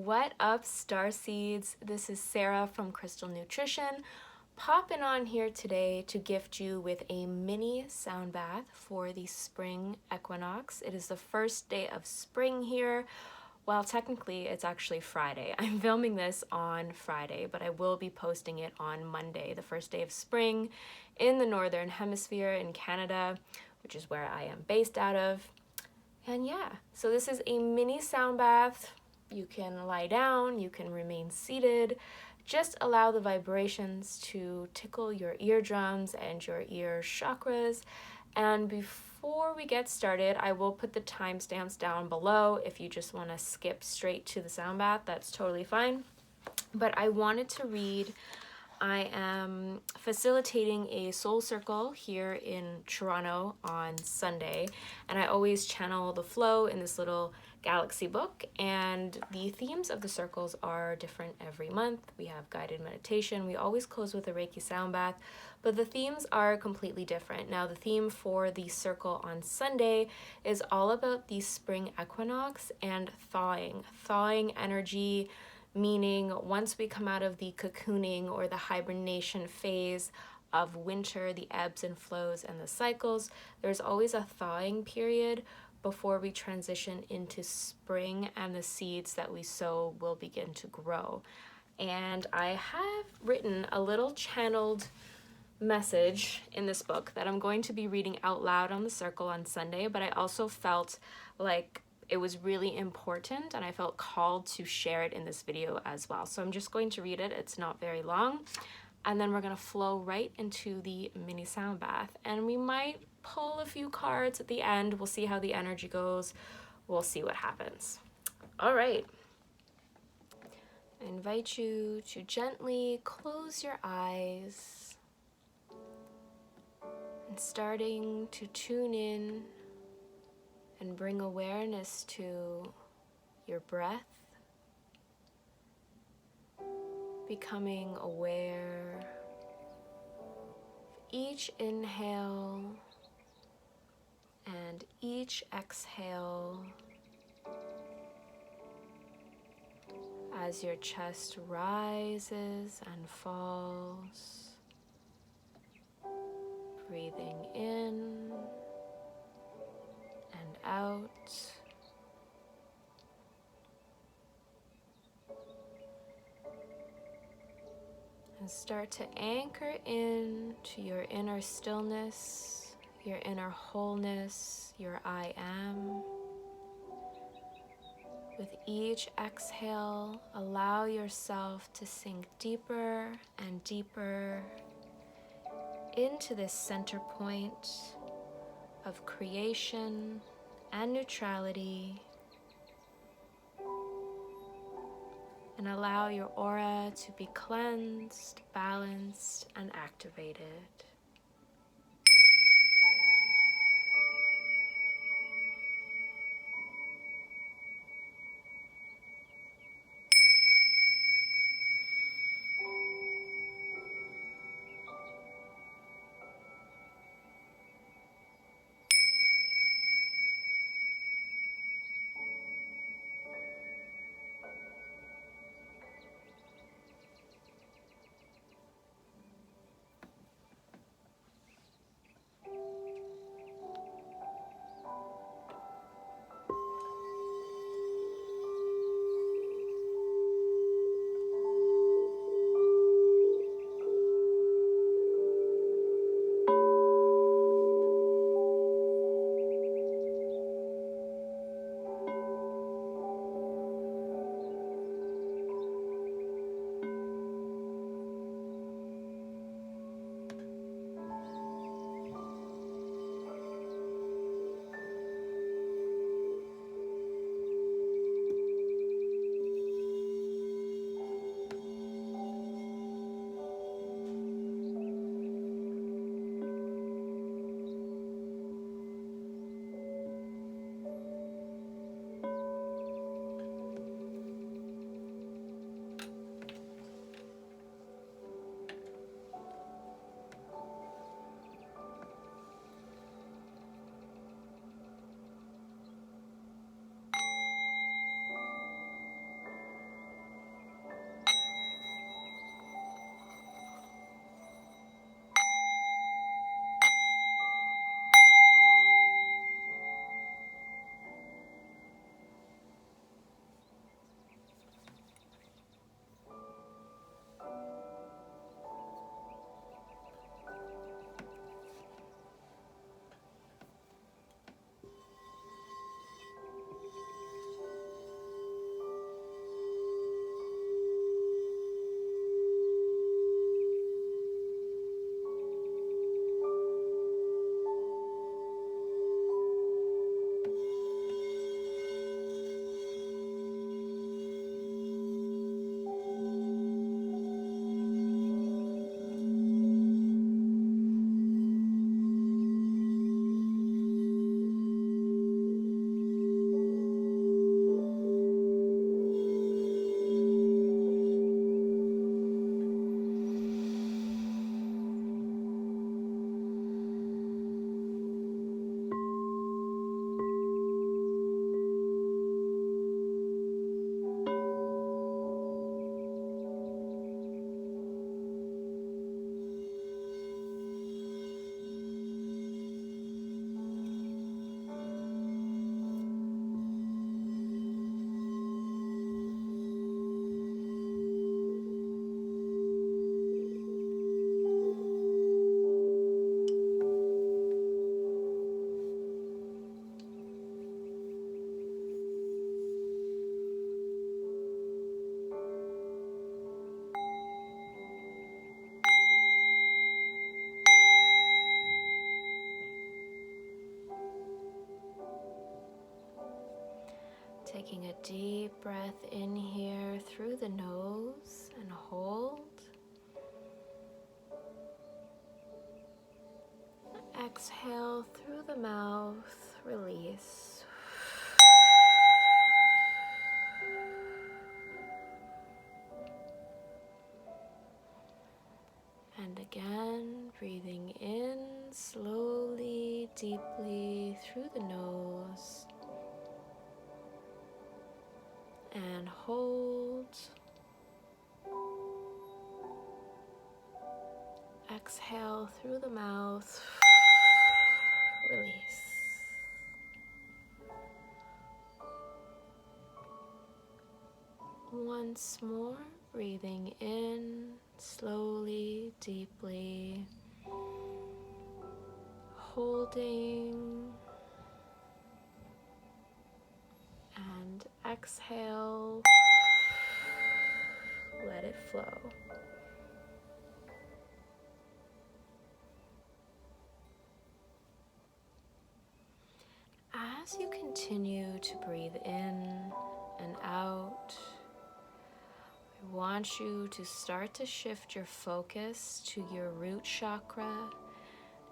What up, Starseeds? This is Sarah from Crystal Nutrition, popping on here today to gift you with a mini sound bath for the spring equinox. It is the first day of spring here. Well, technically, it's actually Friday. I'm filming this on Friday, but I will be posting it on Monday, the first day of spring in the Northern Hemisphere in Canada, which is where I am based out of. And yeah, so this is a mini sound bath. You can lie down, you can remain seated. Just allow the vibrations to tickle your eardrums and your ear chakras. And before we get started, I will put the timestamps down below. If you just want to skip straight to the sound bath, that's totally fine. But I wanted to read. I am facilitating a soul circle here in Toronto on Sunday, and I always channel the flow in this little galaxy book, and the themes of the circles are different every month. We have guided meditation. We always close with a Reiki sound bath, but the themes are completely different. Now, the theme for the circle on Sunday is all about the spring equinox and thawing energy, meaning once we come out of the cocooning or the hibernation phase of winter, the ebbs and flows and the cycles, there's always a thawing period before we transition into spring and the seeds that we sow will begin to grow. And I have written a little channeled message in this book that I'm going to be reading out loud on the circle on Sunday, but I also felt like it was really important and I felt called to share it in this video as well. So I'm just going to read it. It's not very long. And then we're going to flow right into the mini sound bath. And we might pull a few cards at the end. We'll see how the energy goes. We'll see what happens. All right. I invite you to gently close your eyes and starting to tune in and bring awareness to your breath, becoming aware of each inhale and each exhale as your chest rises and falls, breathing in and out. And start to anchor in to your inner stillness, your inner wholeness, your I am. With each exhale, allow yourself to sink deeper and deeper into this center point of creation and neutrality, and allow your aura to be cleansed, balanced, and activated. Taking a deep breath in here through the nose and hold. Exhale through the mouth, release. And again, breathing in slowly, deeply through the nose. And hold. Exhale through the mouth. Release. Once more, breathing in slowly, deeply. Holding. And exhale. Let it flow. As you continue to breathe in and out, I want you to start to shift your focus to your root chakra,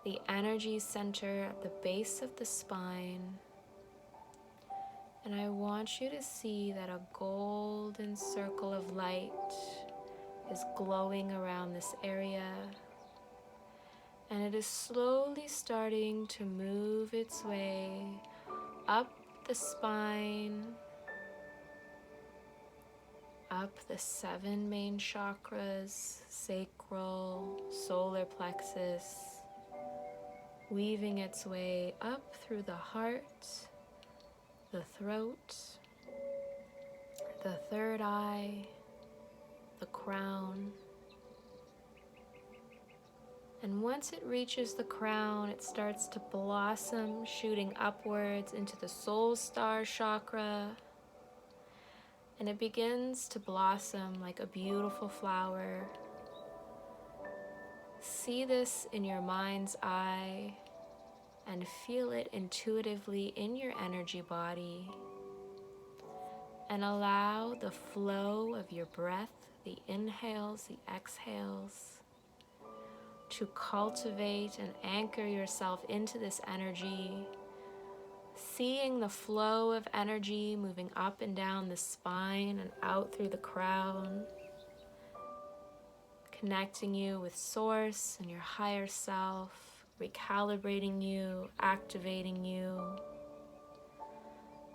the energy center at the base of the spine. And I want you to see that a golden circle of light is glowing around this area. And it is slowly starting to move its way up the spine, up the 7 main chakras, sacral, solar plexus, weaving its way up through the heart, the throat, the third eye, the crown. And once it reaches the crown, it starts to blossom, shooting upwards into the soul star chakra. And it begins to blossom like a beautiful flower. See this in your mind's eye and feel it intuitively in your energy body. And allow the flow of your breath, the inhales, the exhales, to cultivate and anchor yourself into this energy, seeing the flow of energy moving up and down the spine and out through the crown, connecting you with Source and your higher self, recalibrating you, activating you,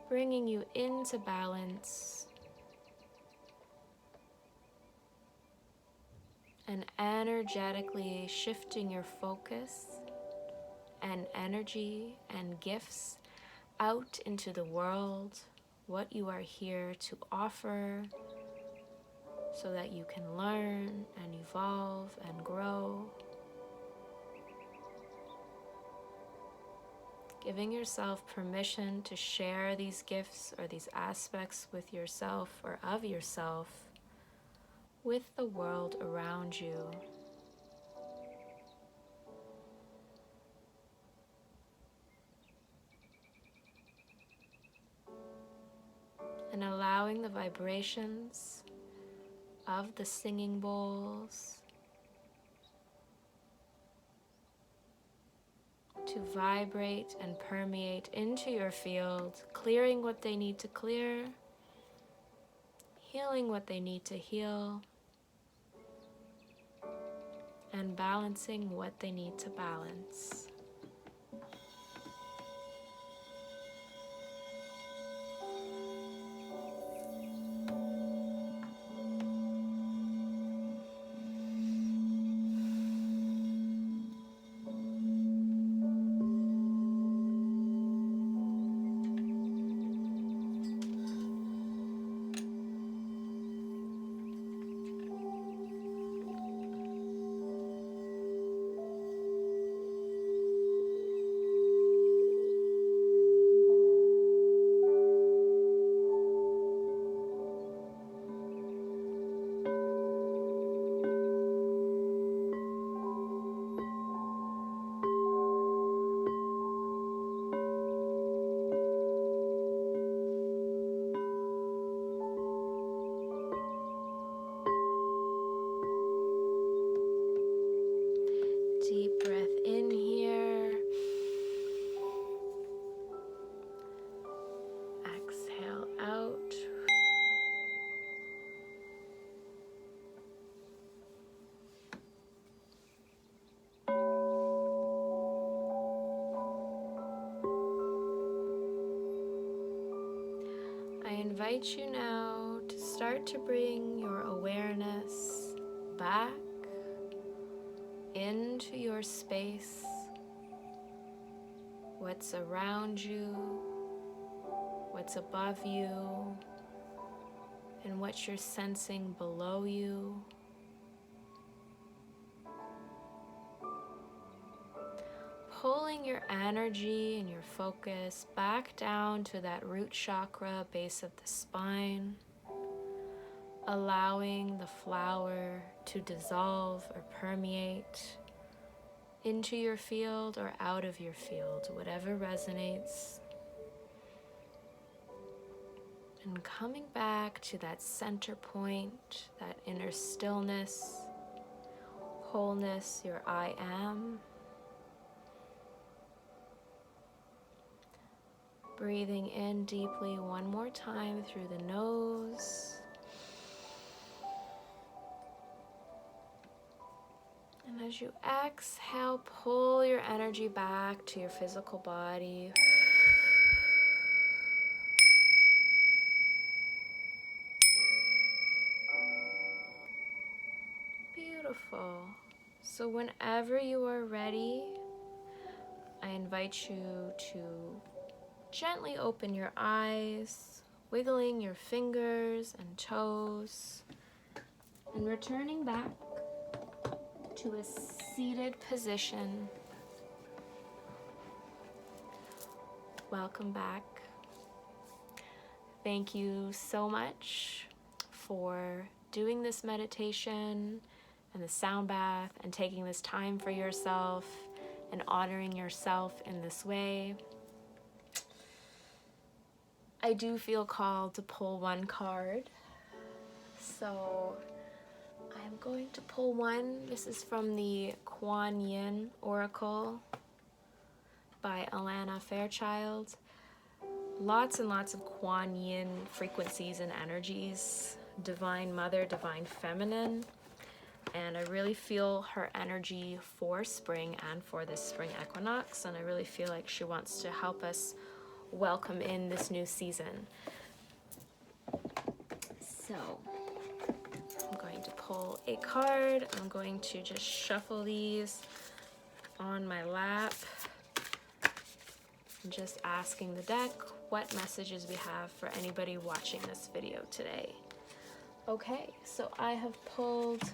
bringing you into balance, and energetically shifting your focus and energy and gifts out into the world, what you are here to offer, so that you can learn and evolve and grow. Giving yourself permission to share these gifts or these aspects with yourself or of yourself with the world around you. And allowing the vibrations of the singing bowls to vibrate and permeate into your field, clearing what they need to clear, healing what they need to heal, and balancing what they need to balance. invite you now to start to bring your awareness back into your space, what's around you, what's above you, and what you're sensing below you. Pulling your energy and your focus back down to that root chakra, base of the spine, allowing the flower to dissolve or permeate into your field or out of your field, whatever resonates. And coming back to that center point, that inner stillness, wholeness, your I am. Breathing in deeply one more time through the nose. And as you exhale, pull your energy back to your physical body. Beautiful. So whenever you are ready, I invite you to gently open your eyes, wiggling your fingers and toes, and returning back to a seated position. Welcome back. Thank you so much for doing this meditation and the sound bath and taking this time for yourself and honoring yourself in this way. I do feel called to pull one card, so I'm going to pull one. This is from the Kuan Yin Oracle by Alana Fairchild. Lots and lots of Kuan Yin frequencies and energies, Divine Mother, Divine Feminine, and I really feel her energy for spring and for this spring equinox, and I really feel like she wants to help us welcome in this new season. So I'm going to pull a card. I'm going to just shuffle these on my lap and just asking the deck what messages we have for anybody watching this video today. Okay, so I have pulled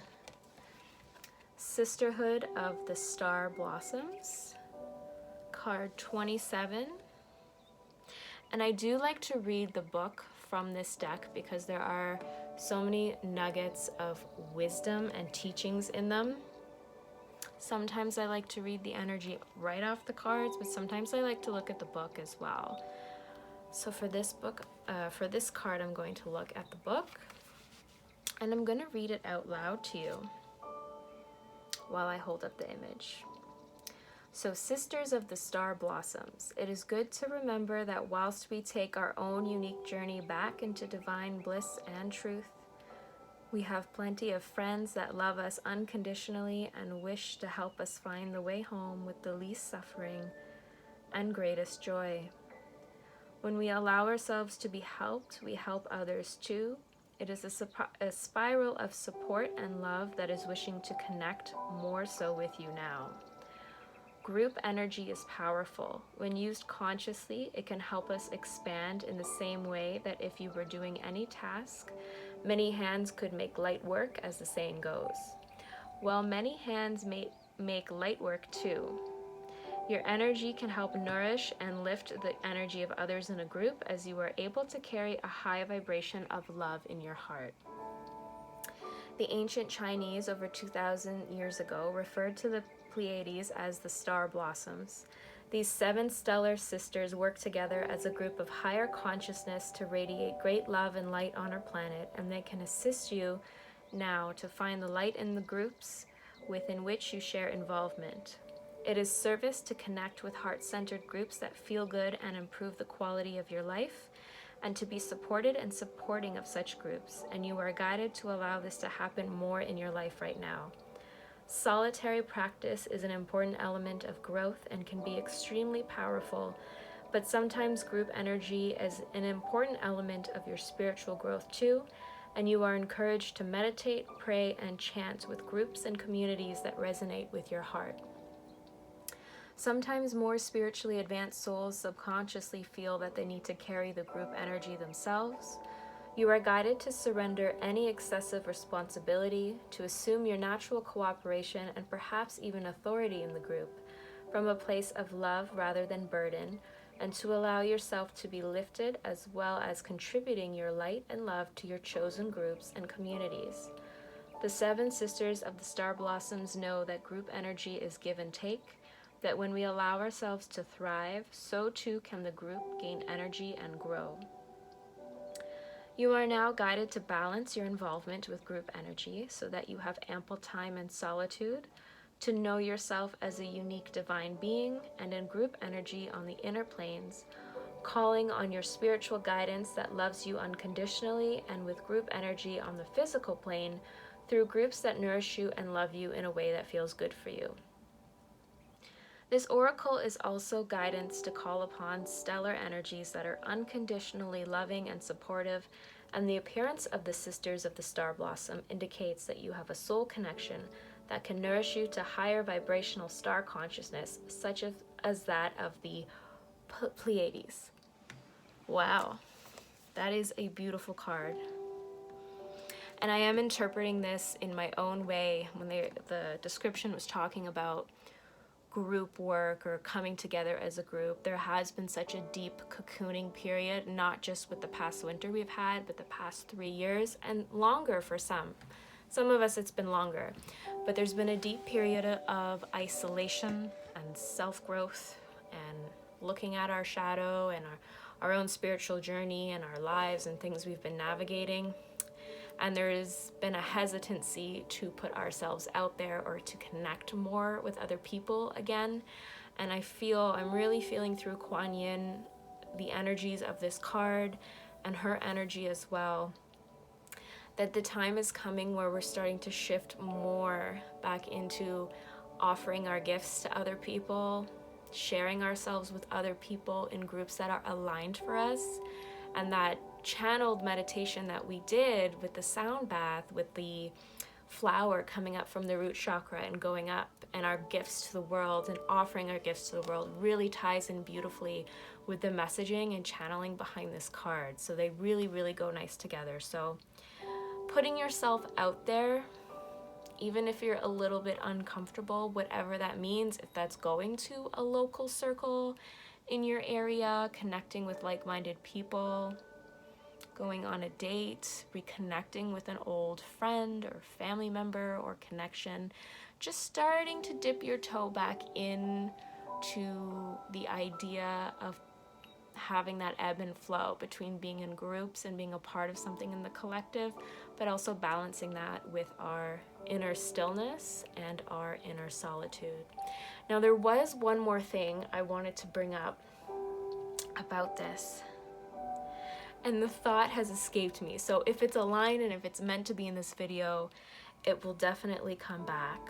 Sisterhood of the Star Blossoms, card 27. And I do like to read the book from this deck because there are so many nuggets of wisdom and teachings in them. Sometimes I like to read the energy right off the cards, but sometimes I like to look at the book as well. So for this book, for this card, I'm going to look at the book and I'm going to read it out loud to you while I hold up the image. So, Sisters of the Star Blossoms, it is good to remember that whilst we take our own unique journey back into divine bliss and truth, we have plenty of friends that love us unconditionally and wish to help us find the way home with the least suffering and greatest joy. When we allow ourselves to be helped, we help others too. It is a spiral of support and love that is wishing to connect more so with you now. Group energy is powerful. When used consciously, it can help us expand in the same way that if you were doing any task, many hands could make light work, as the saying goes. Well, many hands make light work too. Your energy can help nourish and lift the energy of others in a group as you are able to carry a high vibration of love in your heart. The ancient Chinese, over 2,000 years ago, referred to the Pleiades as the star blossoms. These 7 stellar sisters work together as a group of higher consciousness to radiate great love and light on our planet, and they can assist you now to find the light in the groups within which you share involvement. It is service to connect with heart-centered groups that feel good and improve the quality of your life, and to be supported and supporting of such groups, and you are guided to allow this to happen more in your life right now. Solitary practice is an important element of growth and can be extremely powerful, But sometimes group energy is an important element of your spiritual growth too, and you are encouraged to meditate, pray, and chant with groups and communities that resonate with your heart. Sometimes more spiritually advanced souls subconsciously feel that they need to carry the group energy themselves. You are guided to surrender any excessive responsibility, to assume your natural cooperation and perhaps even authority in the group, from a place of love rather than burden, and to allow yourself to be lifted as well as contributing your light and love to your chosen groups and communities. The 7 Sisters of the Star Blossoms know that group energy is give and take, that when we allow ourselves to thrive, so too can the group gain energy and grow. You are now guided to balance your involvement with group energy so that you have ample time and solitude to know yourself as a unique divine being, and in group energy on the inner planes, calling on your spiritual guidance that loves you unconditionally, and with group energy on the physical plane through groups that nourish you and love you in a way that feels good for you. This oracle is also guidance to call upon stellar energies that are unconditionally loving and supportive, and the appearance of the Sisters of the Star Blossom indicates that you have a soul connection that can nourish you to higher vibrational star consciousness, such as that of the Pleiades. Wow, that is a beautiful card. And I am interpreting this in my own way. When the description was talking about group work or coming together as a group, there has been such a deep cocooning period, not just with the past winter we've had, but the past 3 years, and longer for some. Some of us it's been longer, but there's been a deep period of isolation and self-growth and looking at our shadow and our own spiritual journey and our lives and things we've been navigating. And there's been a hesitancy to put ourselves out there or to connect more with other people again. And I'm really feeling through Kuan Yin the energies of this card and her energy as well, that the time is coming where we're starting to shift more back into offering our gifts to other people, sharing ourselves with other people in groups that are aligned for us. And that channeled meditation that we did with the sound bath, with the flower coming up from the root chakra and going up, and our gifts to the world and offering our gifts to the world, really ties in beautifully with the messaging and channeling behind this card. So they really, really go nice together. So putting yourself out there, even if you're a little bit uncomfortable, whatever that means, if that's going to a local circle in your area, connecting with like-minded people, going on a date, reconnecting with an old friend or family member or connection, just starting to dip your toe back in to the idea of having that ebb and flow between being in groups and being a part of something in the collective, but also balancing that with our inner stillness and our inner solitude. Now, there was one more thing I wanted to bring up about this, and the thought has escaped me. So if it's a line and if it's meant to be in this video, it will definitely come back.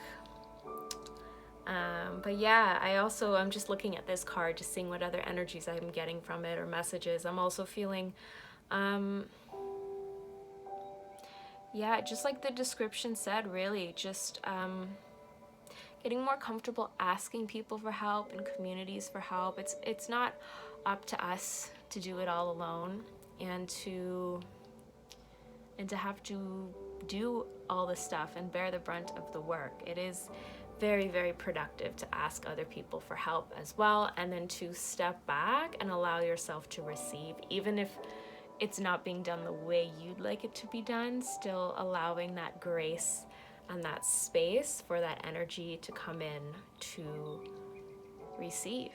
But yeah, I'm just looking at this card, just seeing what other energies I'm getting from it or messages. I'm also feeling, yeah, just like the description said, really, just getting more comfortable asking people for help and communities for help. It's not up to us to do it all alone, and to have to do all the stuff and bear the brunt of the work. It is very, very productive to ask other people for help as well, and then to step back and allow yourself to receive, even if it's not being done the way you'd like it to be done, still allowing that grace and that space for that energy to come in to receive.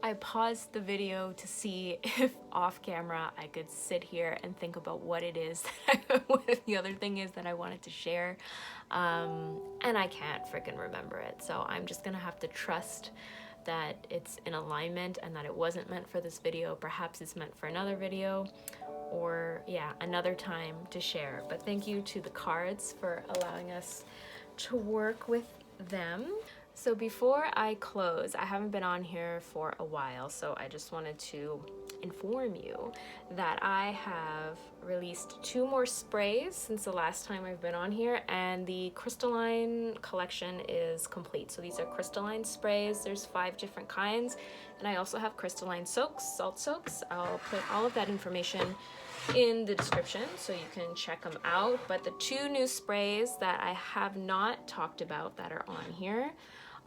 I paused the video to see if off camera I could sit here and think about what it is what the other thing is that I wanted to share, and I can't freaking remember it. So I'm just gonna have to trust that it's in alignment and that it wasn't meant for this video. Perhaps it's meant for another video, or yeah, another time to share. But thank you to the cards for allowing us to work with them. So before I close, I haven't been on here for a while, so I just wanted to inform you that I have released 2 more sprays since the last time I've been on here, and the crystalline collection is complete. So these are crystalline sprays. There's 5 different kinds, and I also have crystalline soaks, salt soaks. I'll put all of that information in the description so you can check them out. But the 2 new sprays that I have not talked about that are on here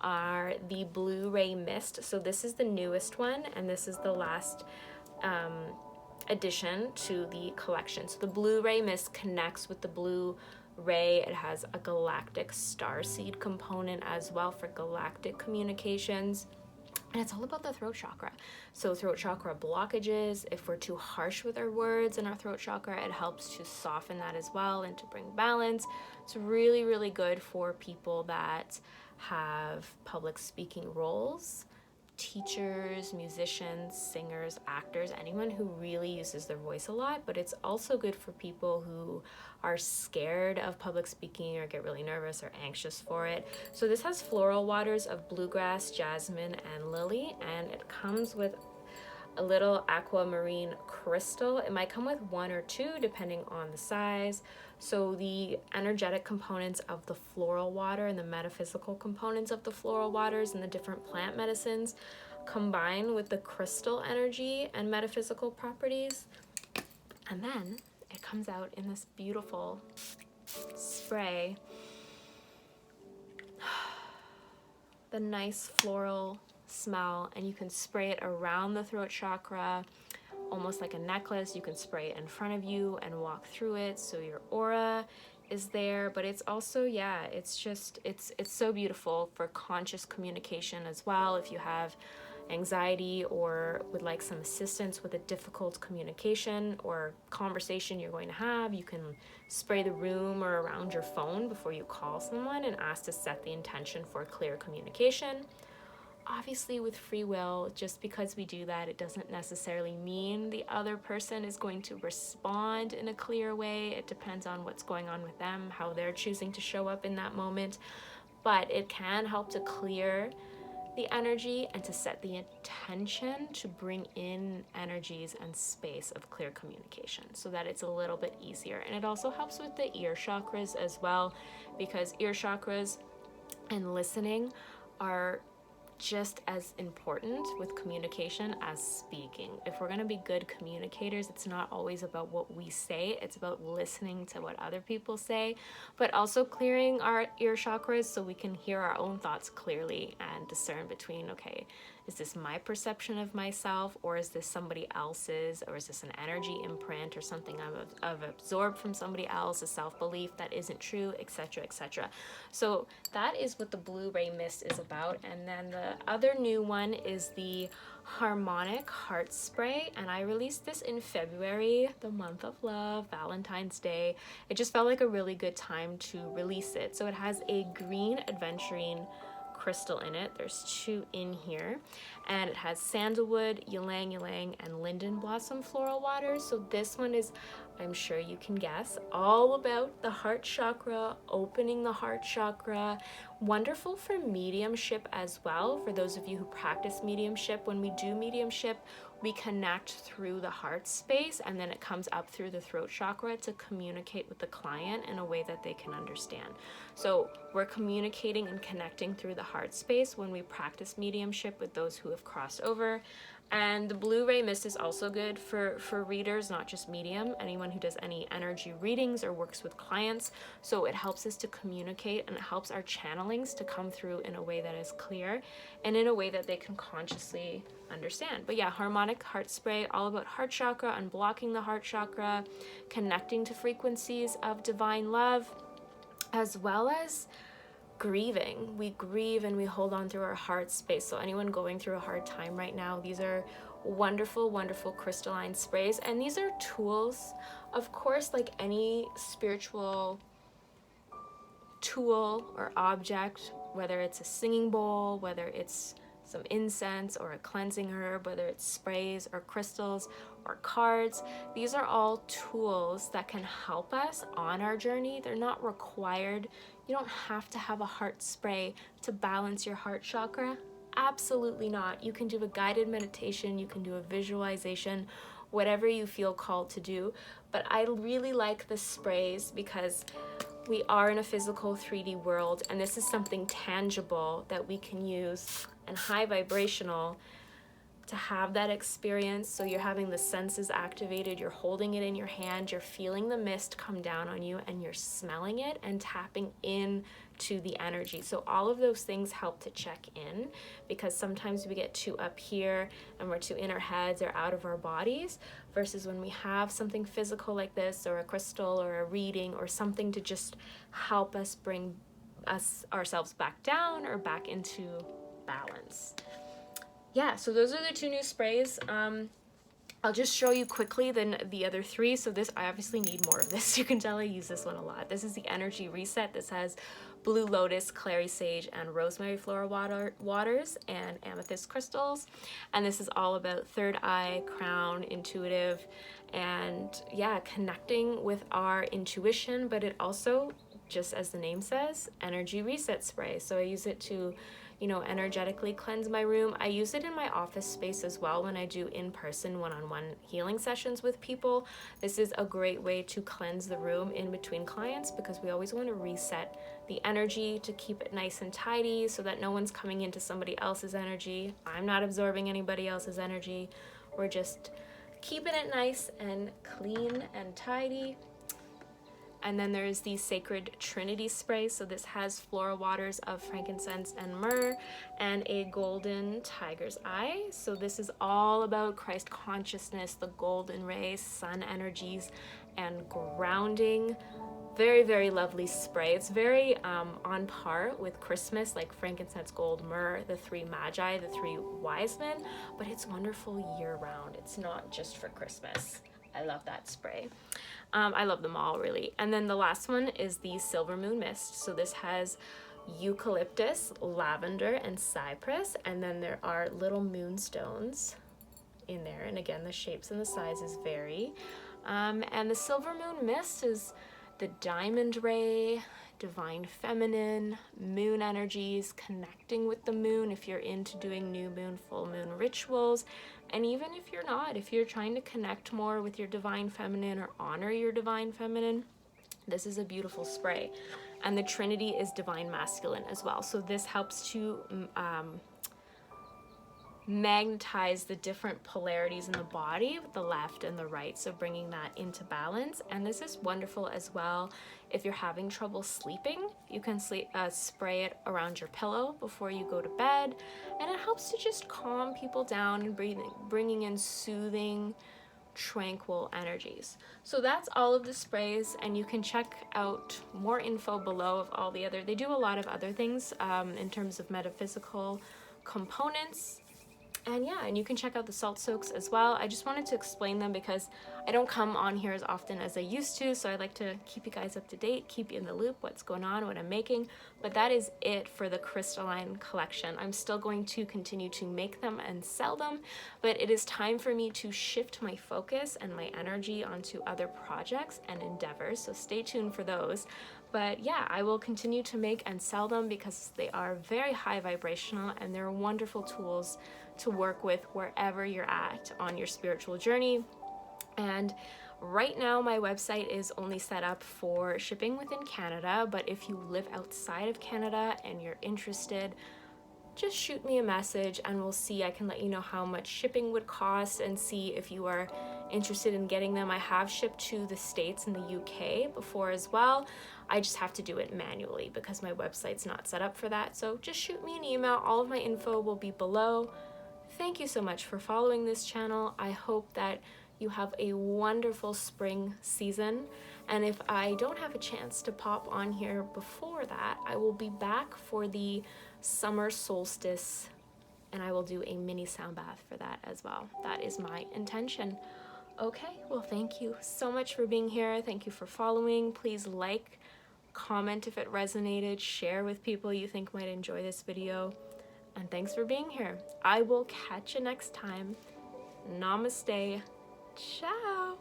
are the Blu-ray Mist. So this is the newest one, and this is the last addition to the collection. So the Blu-ray Mist connects with the Blu-ray. It has a galactic starseed component as well for galactic communications. And it's all about the throat chakra. So throat chakra blockages, if we're too harsh with our words in our throat chakra, it helps to soften that as well and to bring balance. It's really, really good for people that have public speaking roles, teachers, musicians, singers, actors, anyone who really uses their voice a lot. But it's also good for people who are scared of public speaking or get really nervous or anxious for it. So this has floral waters of bluegrass, jasmine, and lily, and it comes with a little aquamarine crystal. It might come with 1 or 2 depending on the size. So the energetic components of the floral water and the metaphysical components of the floral waters and the different plant medicines combine with the crystal energy and metaphysical properties. And then it comes out in this beautiful spray. The nice floral smell, and you can spray it around the throat chakra almost like a necklace. You can spray it in front of you and walk through it so your aura is there. But it's also, yeah, it's just it's so beautiful for conscious communication as well. If you have anxiety or would like some assistance with a difficult communication or conversation you're going to have, you can spray the room or around your phone before you call someone and ask to set the intention for clear communication. Obviously, with free will, just because we do that, it doesn't necessarily mean the other person is going to respond in a clear way. It depends on what's going on with them, how they're choosing to show up in that moment. But it can help to clear the energy and to set the intention to bring in energies and space of clear communication so that it's a little bit easier. And it also helps with the ear chakras as well, because ear chakras and listening are just as important with communication as speaking. If we're going to be good communicators, it's not always about what we say, it's about listening to what other people say, but also clearing our ear chakras so we can hear our own thoughts clearly and discern between, okay, is this my perception of myself, or is this somebody else's, or is this an energy imprint or something I've absorbed from somebody else, a self-belief that isn't true, etc., etc. So that is what the Blu-ray Mist is about. And then the other new one is the Harmonic Heart Spray, and I released this in February, the month of love, Valentine's Day. It just felt like a really good time to release it. So it has a green aventurine crystal in it. There's 2 in here, and it has sandalwood, ylang ylang, and linden blossom floral waters. So this one is, I'm sure you can guess, all about the heart chakra, opening the heart chakra. Wonderful for mediumship as well. For those of you who practice mediumship, when we do mediumship, we connect through the heart space, and then it comes up through the throat chakra to communicate with the client in a way that they can understand. So we're communicating and connecting through the heart space when we practice mediumship with those who have crossed over. And the Blu-ray Mist is also good for readers, not just medium, anyone who does any energy readings or works with clients. So it helps us to communicate, and it helps our channelings to come through in a way that is clear and in a way that they can consciously understand. But yeah, Harmonic Heart Spray, all about heart chakra, unblocking the heart chakra, connecting to frequencies of divine love, as well as grieving. We grieve and we hold on through our heart space. So anyone going through a hard time right now, these are wonderful, wonderful crystalline sprays. And these are tools, of course, like any spiritual tool or object, whether it's a singing bowl, whether it's some incense or a cleansing herb, whether it's sprays or crystals or cards. These are all tools that can help us on our journey. They're not required. You don't have to have a heart spray to balance your heart chakra. Absolutely not. You can do a guided meditation, you can do a visualization, whatever you feel called to do. But I really like the sprays because we are in a physical 3D world, and this is something tangible that we can use and high vibrational to have that experience. So you're having the senses activated, you're holding it in your hand, you're feeling the mist come down on you, and you're smelling it and tapping in to the energy. So all of those things help to check in, because sometimes we get too up here and we're too in our heads or out of our bodies, versus when we have something physical like this, or a crystal or a reading or something to just help us bring ourselves back down or back into balance. Yeah, so those are the 2 new sprays. I'll just show you quickly then the other 3. So this, I obviously need more of this. You can tell I use this one a lot. This is the Energy Reset. This has blue lotus, clary sage, and rosemary floral waters and amethyst crystals. And this is all about third eye, crown, intuitive, and yeah, connecting with our intuition. But it also, just as the name says, energy reset spray. So I use it to, you know, energetically cleanse my room. I use it in my office space as well when I do in-person one-on-one healing sessions with people. This is a great way to cleanse the room in between clients, because we always want to reset the energy to keep it nice and tidy so that no one's coming into somebody else's energy. I'm not absorbing anybody else's energy. We're just keeping it nice and clean and tidy. And then there's the Sacred Trinity spray. So this has floral waters of frankincense and myrrh and a golden tiger's eye. So this is all about Christ consciousness, the golden rays, sun energies, and grounding. Very, very lovely spray. It's very on par with Christmas, like frankincense, gold, myrrh, the 3 magi, the 3 wise men, but it's wonderful year round. It's not just for Christmas. I love that spray. I love them all, really. And then the last one is the Silver Moon Mist. So this has eucalyptus, lavender, and cypress, and then there are little moonstones in there. And again, the shapes and the sizes vary. And the Silver Moon Mist is the diamond ray, divine feminine, moon energies, connecting with the moon if you're into doing new moon, full moon rituals. And even if you're not, if you're trying to connect more with your divine feminine or honor your divine feminine, this is a beautiful spray. And the Trinity is divine masculine as well. So this helps to magnetize the different polarities in the body with the left and the right, so bringing that into balance. And this is wonderful as well if you're having trouble sleeping. You can spray it around your pillow before you go to bed, and it helps to just calm people down and bringing in soothing, tranquil energies. So that's all of the sprays, and you can check out more info below of all the other. They do a lot of other things in terms of metaphysical components. And yeah, and you can check out the salt soaks as well. I just wanted to explain them because I don't come on here as often as I used to, so I like to keep you guys up to date, keep you in the loop, what's going on, what I'm making. But that is it for the crystalline collection. I'm still going to continue to make them and sell them, but it is time for me to shift my focus and my energy onto other projects and endeavors, so stay tuned for those. But yeah, I will continue to make and sell them because they are very high vibrational and they're wonderful tools to work with wherever you're at on your spiritual journey. And right now my website is only set up for shipping within Canada, but if you live outside of Canada and you're interested, just shoot me a message and we'll see. I can let you know how much shipping would cost and see if you are interested in getting them. I have shipped to the States and the UK before as well. I just have to do it manually because my website's not set up for that. So just shoot me an email. All of my info will be below. Thank you so much for following this channel. I hope that you have a wonderful spring season. And if I don't have a chance to pop on here before that, I will be back for the summer solstice and I will do a mini sound bath for that as well. That is my intention. Okay, well, thank you so much for being here. Thank you for following. Please comment if it resonated, share with people you think might enjoy this video. And thanks for being here. I will catch you next time. Namaste. Ciao.